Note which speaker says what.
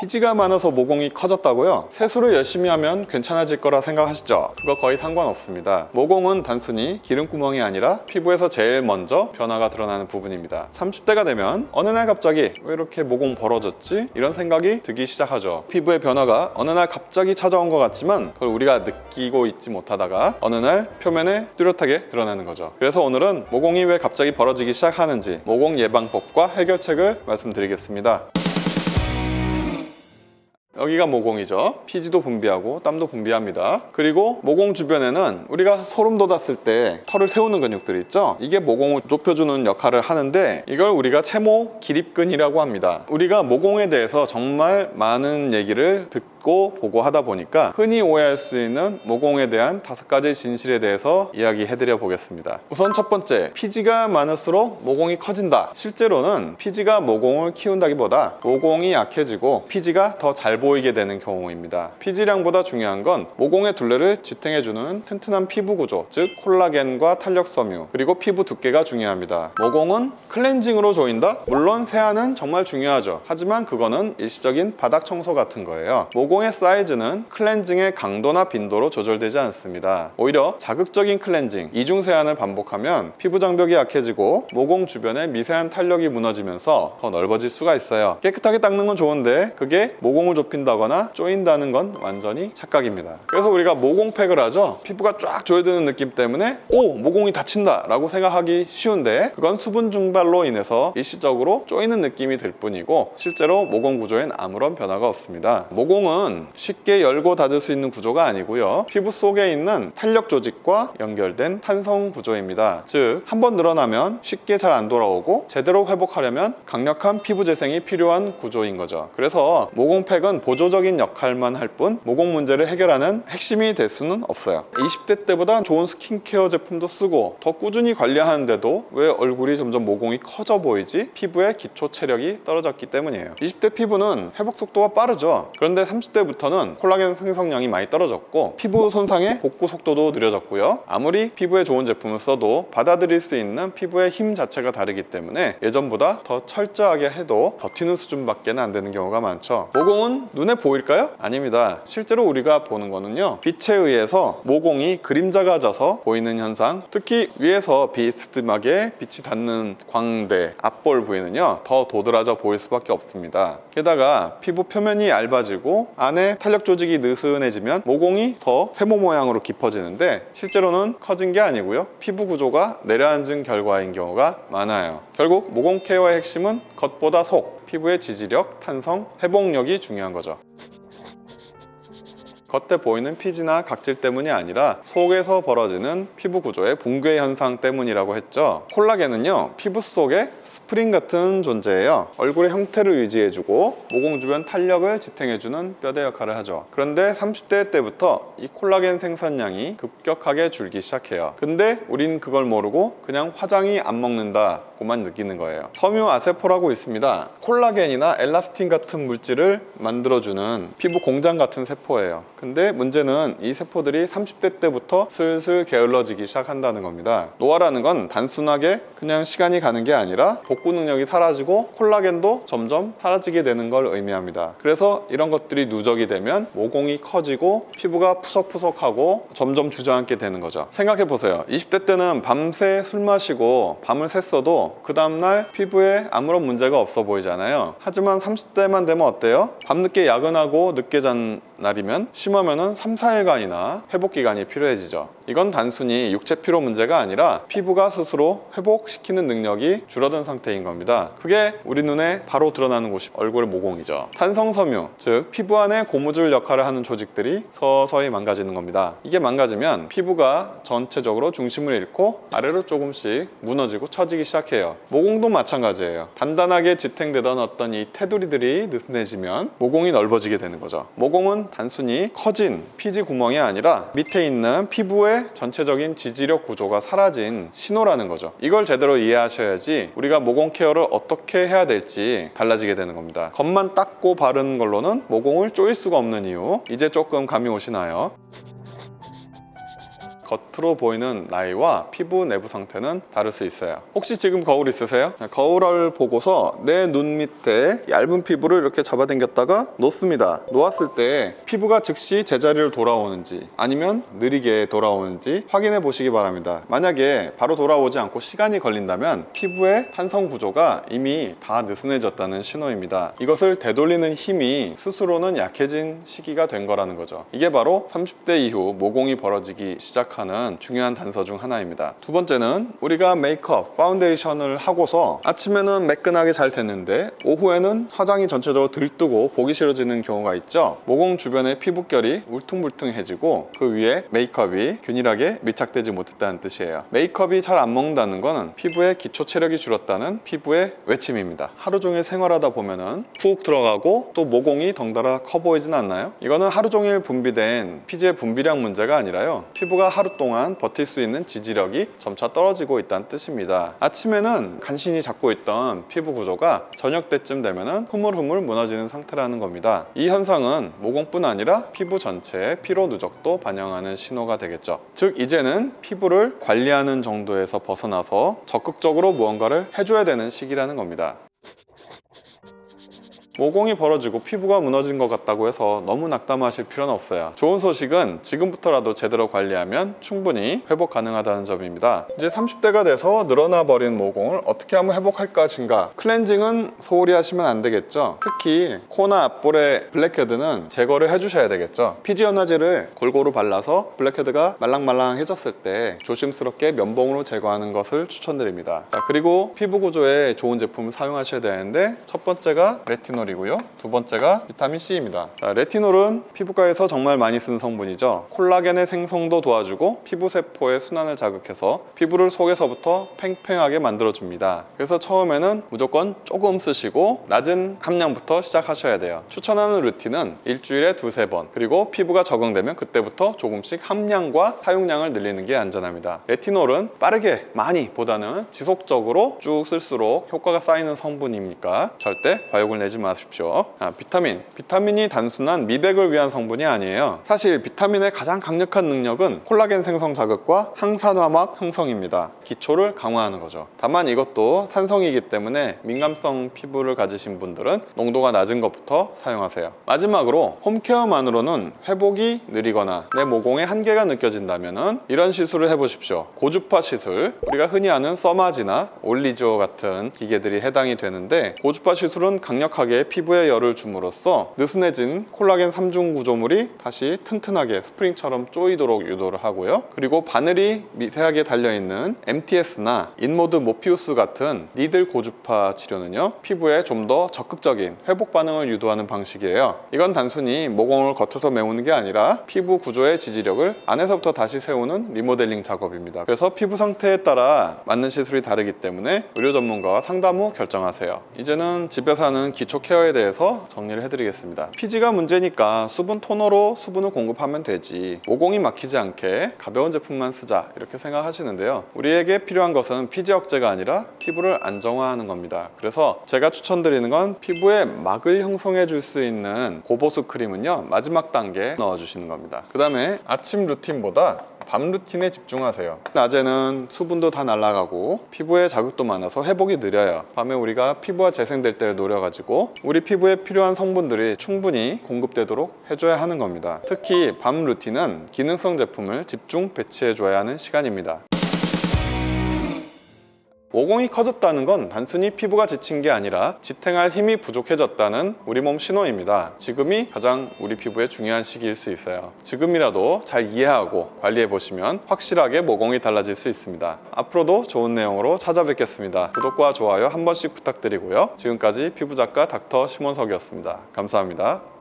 Speaker 1: 피지가 많아서 모공이 커졌다고요? 세수를 열심히 하면 괜찮아질 거라 생각하시죠? 그거 거의 상관없습니다. 모공은 단순히 기름구멍이 아니라 피부에서 제일 먼저 변화가 드러나는 부분입니다. 30대가 되면 어느 날 갑자기 왜 이렇게 모공 벌어졌지? 이런 생각이 들기 시작하죠. 피부의 변화가 어느 날 갑자기 찾아온 것 같지만 그걸 우리가 느끼고 있지 못하다가 어느 날 표면에 뚜렷하게 드러나는 거죠. 그래서 오늘은 모공이 왜 갑자기 벌어지기 시작하는지 모공 예방법과 해결책을 말씀드리겠습니다. 여기가 모공이죠. 피지도 분비하고 땀도 분비합니다. 그리고 모공 주변에는 우리가 소름 돋았을 때 털을 세우는 근육들이 있죠. 이게 모공을 좁혀주는 역할을 하는데 이걸 우리가 채모 기립근이라고 합니다. 우리가 모공에 대해서 정말 많은 얘기를 듣고 보고 하다 보니까 흔히 오해할 수 있는 모공에 대한 5가지 진실에 대해서 이야기해드려 보겠습니다. 우선 첫 번째, 피지가 많을수록 모공이 커진다. 실제로는 피지가 모공을 키운다기보다 모공이 약해지고 피지가 더 잘 보이게 되는 경우입니다. 피지량보다 중요한 건 모공의 둘레를 지탱해주는 튼튼한 피부 구조, 즉 콜라겐과 탄력 섬유, 그리고 피부 두께가 중요합니다. 모공은 클렌징으로 조인다? 물론 세안은 정말 중요하죠. 하지만 그거는 일시적인 바닥 청소 같은 거예요. 모공의 사이즈는 클렌징의 강도나 빈도로 조절되지 않습니다. 오히려 자극적인 클렌징, 이중 세안을 반복하면 피부 장벽이 약해지고 모공 주변에 미세한 탄력이 무너지면서 더 넓어질 수가 있어요. 깨끗하게 닦는 건 좋은데 그게 모공을 좁힌다거나 조인다는 건 완전히 착각입니다. 그래서 우리가 모공팩을 하죠. 피부가 쫙 조여드는 느낌 때문에 모공이 다친다 라고 생각하기 쉬운데 그건 수분 증발로 인해서 일시적으로 조이는 느낌이 들 뿐이고 실제로 모공 구조엔 아무런 변화가 없습니다. 모공은 쉽게 열고 닫을 수 있는 구조가 아니고요. 피부 속에 있는 탄력 조직과 연결된 탄성 구조입니다. 즉, 한번 늘어나면 쉽게 잘 안 돌아오고 제대로 회복하려면 강력한 피부 재생이 필요한 구조인 거죠. 그래서 모공팩은 보조적인 역할만 할 뿐 모공 문제를 해결하는 핵심이 될 수는 없어요. 20대 때보다 좋은 스킨케어 제품도 쓰고 더 꾸준히 관리하는데도 왜 얼굴이 점점 모공이 커져 보이지? 피부의 기초 체력이 떨어졌기 때문이에요. 20대 피부는 회복 속도가 빠르죠. 그런데 30대부터는 콜라겐 생성량이 많이 떨어졌고 피부 손상의 복구 속도도 느려졌고요. 아무리 피부에 좋은 제품을 써도 받아들일 수 있는 피부의 힘 자체가 다르기 때문에 예전보다 더 철저하게 해도 버티는 수준밖에 안 되는 경우가 많죠. 모공은 눈에 보일까요? 아닙니다. 실제로 우리가 보는 거는요, 빛에 의해서 모공이 그림자가 져서 보이는 현상, 특히 위에서 비스듬하게 빛이 닿는 광대, 앞볼 부위는요 더 도드라져 보일 수밖에 없습니다. 게다가 피부 표면이 얇아지고 안에 탄력 조직이 느슨해지면 모공이 더 세모 모양으로 깊어지는데 실제로는 커진 게 아니고요, 피부 구조가 내려앉은 결과인 경우가 많아요. 결국 모공 케어의 핵심은 겉보다 속, 피부의 지지력, 탄성, 회복력이 중요한 거죠. 겉에 보이는 피지나 각질 때문이 아니라 속에서 벌어지는 피부 구조의 붕괴 현상 때문이라고 했죠. 콜라겐은요, 피부 속에 스프링 같은 존재예요. 얼굴의 형태를 유지해주고 모공 주변 탄력을 지탱해주는 뼈대 역할을 하죠. 그런데 30대 때부터 이 콜라겐 생산량이 급격하게 줄기 시작해요. 근데 우린 그걸 모르고 그냥 화장이 안 먹는다 고만 느끼는 거예요. 섬유 아세포라고 있습니다. 콜라겐이나 엘라스틴 같은 물질을 만들어주는 피부 공장 같은 세포예요. 근데 문제는 이 세포들이 30대 때부터 슬슬 게을러지기 시작한다는 겁니다. 노화라는 건 단순하게 그냥 시간이 가는 게 아니라 복구 능력이 사라지고 콜라겐도 점점 사라지게 되는 걸 의미합니다. 그래서 이런 것들이 누적이 되면 모공이 커지고 피부가 푸석푸석하고 점점 주저앉게 되는 거죠. 생각해보세요. 20대 때는 밤새 술 마시고 밤을 샜어도 그 다음날 피부에 아무런 문제가 없어 보이잖아요. 하지만 30대만 되면 어때요? 밤늦게 야근하고 늦게 잔 날이면 심하면은 3-4일간이나 회복 기간이 필요해지죠. 이건 단순히 육체 피로 문제가 아니라 피부가 스스로 회복시키는 능력이 줄어든 상태인 겁니다. 그게 우리 눈에 바로 드러나는 곳이 얼굴의 모공이죠. 탄성섬유, 즉 피부 안에 고무줄 역할을 하는 조직들이 서서히 망가지는 겁니다. 이게 망가지면 피부가 전체적으로 중심을 잃고 아래로 조금씩 무너지고 처지기 시작해요. 모공도 마찬가지예요. 단단하게 지탱되던 어떤 이 테두리들이 느슨해지면 모공이 넓어지게 되는 거죠. 모공은 단순히 커진 피지 구멍이 아니라 밑에 있는 피부의 전체적인 지지력 구조가 사라진 신호라는 거죠. 이걸 제대로 이해하셔야지 우리가 모공 케어를 어떻게 해야 될지 달라지게 되는 겁니다. 겉만 닦고 바르는 걸로는 모공을 조일 수가 없는 이유, 이제 조금 감이 오시나요? 겉으로 보이는 나이와 피부 내부 상태는 다를 수 있어요. 혹시 지금 거울 있으세요? 거울을 보고서 내 눈 밑에 얇은 피부를 이렇게 잡아당겼다가 놓습니다. 놓았을 때 피부가 즉시 제자리로 돌아오는지 아니면 느리게 돌아오는지 확인해 보시기 바랍니다. 만약에 바로 돌아오지 않고 시간이 걸린다면 피부의 탄성 구조가 이미 다 느슨해졌다는 신호입니다. 이것을 되돌리는 힘이 스스로는 약해진 시기가 된 거라는 거죠. 이게 바로 30대 이후 모공이 벌어지기 시작하는 중요한 단서 중 하나입니다. 두 번째는 우리가 메이크업, 파운데이션을 하고서 아침에는 매끈하게 잘 됐는데 오후에는 화장이 전체적으로 들뜨고 보기 싫어지는 경우가 있죠. 모공 주변의 피부결이 울퉁불퉁해지고 그 위에 메이크업이 균일하게 밀착되지 못했다는 뜻이에요. 메이크업이 잘 안 먹는다는 것은 피부의 기초 체력이 줄었다는 피부의 외침입니다. 하루 종일 생활하다 보면은 푹 들어가고 또 모공이 덩달아 커 보이진 않나요? 이거는 하루 종일 분비된 피지의 분비량 문제가 아니라요, 피부가 하루 동안 버틸 수 있는 지지력이 점차 떨어지고 있다는 뜻입니다. 아침에는 간신히 잡고 있던 피부 구조가 저녁 때쯤 되면은 흐물흐물 무너지는 상태라는 겁니다. 이 현상은 모공뿐 아니라 피부 전체의 피로 누적도 반영하는 신호가 되겠죠. 즉 이제는 피부를 관리하는 정도에서 벗어나서 적극적으로 무언가를 해줘야 되는 시기라는 겁니다. 모공이 벌어지고 피부가 무너진 것 같다고 해서 너무 낙담하실 필요는 없어요. 좋은 소식은 지금부터라도 제대로 관리하면 충분히 회복 가능하다는 점입니다. 이제 30대가 돼서 늘어나 버린 모공을 어떻게 하면 회복할까 증가. 클렌징은 소홀히 하시면 안 되겠죠. 특히 코나 앞볼의 블랙헤드는 제거를 해주셔야 되겠죠. 피지 연화제를 골고루 발라서 블랙헤드가 말랑말랑해졌을 때 조심스럽게 면봉으로 제거하는 것을 추천드립니다. 자, 그리고 피부 구조에 좋은 제품을 사용하셔야 되는데 첫 번째가 레티놀 이고요. 두 번째가 비타민 C입니다. 자, 레티놀은 피부과에서 정말 많이 쓰는 성분이죠. 콜라겐의 생성도 도와주고 피부 세포의 순환을 자극해서 피부를 속에서부터 팽팽하게 만들어줍니다. 그래서 처음에는 무조건 조금 쓰시고 낮은 함량부터 시작하셔야 돼요. 추천하는 루틴은 일주일에 두세 번, 그리고 피부가 적응되면 그때부터 조금씩 함량과 사용량을 늘리는 게 안전합니다. 레티놀은 빠르게 많이 보다는 지속적으로 쭉 쓸수록 효과가 쌓이는 성분이니까 절대 과욕을 내지 마십시오. 비타민이 단순한 미백을 위한 성분이 아니에요. 사실 비타민의 가장 강력한 능력은 콜라겐 생성 자극과 항산화막 형성입니다. 기초를 강화하는 거죠. 다만 이것도 산성이기 때문에 민감성 피부를 가지신 분들은 농도가 낮은 것부터 사용하세요. 마지막으로 홈케어만으로는 회복이 느리거나 내 모공에 한계가 느껴진다면 이런 시술을 해보십시오. 고주파 시술, 우리가 흔히 아는 써마지나 올리지오 같은 기계들이 해당이 되는데, 고주파 시술은 강력하게 피부에 열을 줌으로써 느슨해진 콜라겐 3중 구조물이 다시 튼튼하게 스프링처럼 쪼이도록 유도를 하고요. 그리고 바늘이 미세하게 달려있는 MTS나 인모드 모피우스 같은 니들 고주파 치료는요, 피부에 좀 더 적극적인 회복 반응을 유도하는 방식이에요. 이건 단순히 모공을 겉에서 메우는 게 아니라 피부 구조의 지지력을 안에서부터 다시 세우는 리모델링 작업입니다. 그래서 피부 상태에 따라 맞는 시술이 다르기 때문에 의료 전문가와 상담 후 결정하세요. 이제는 집에서 하는 기초 케어에 대해서 정리를 해드리겠습니다. 피지가 문제니까 수분 토너로 수분을 공급하면 되지, 모공이 막히지 않게 가벼운 제품만 쓰자, 이렇게 생각하시는데요. 우리에게 필요한 것은 피지 억제가 아니라 피부를 안정화하는 겁니다. 그래서 제가 추천드리는 건 피부에 막을 형성해 줄 수 있는 고보습 크림은요, 마지막 단계에 넣어주시는 겁니다. 그 다음에 아침 루틴보다 밤 루틴에 집중하세요. 낮에는 수분도 다 날아가고 피부에 자극도 많아서 회복이 느려요. 밤에 우리가 피부가 재생될 때를 노려가지고 우리 피부에 필요한 성분들이 충분히 공급되도록 해줘야 하는 겁니다. 특히 밤 루틴은 기능성 제품을 집중 배치해줘야 하는 시간입니다. 모공이 커졌다는 건 단순히 피부가 지친 게 아니라 지탱할 힘이 부족해졌다는 우리 몸 신호입니다. 지금이 가장 우리 피부에 중요한 시기일 수 있어요. 지금이라도 잘 이해하고 관리해보시면 확실하게 모공이 달라질 수 있습니다. 앞으로도 좋은 내용으로 찾아뵙겠습니다. 구독과 좋아요 한 번씩 부탁드리고요. 지금까지 피부작가 닥터 심원석이었습니다. 감사합니다.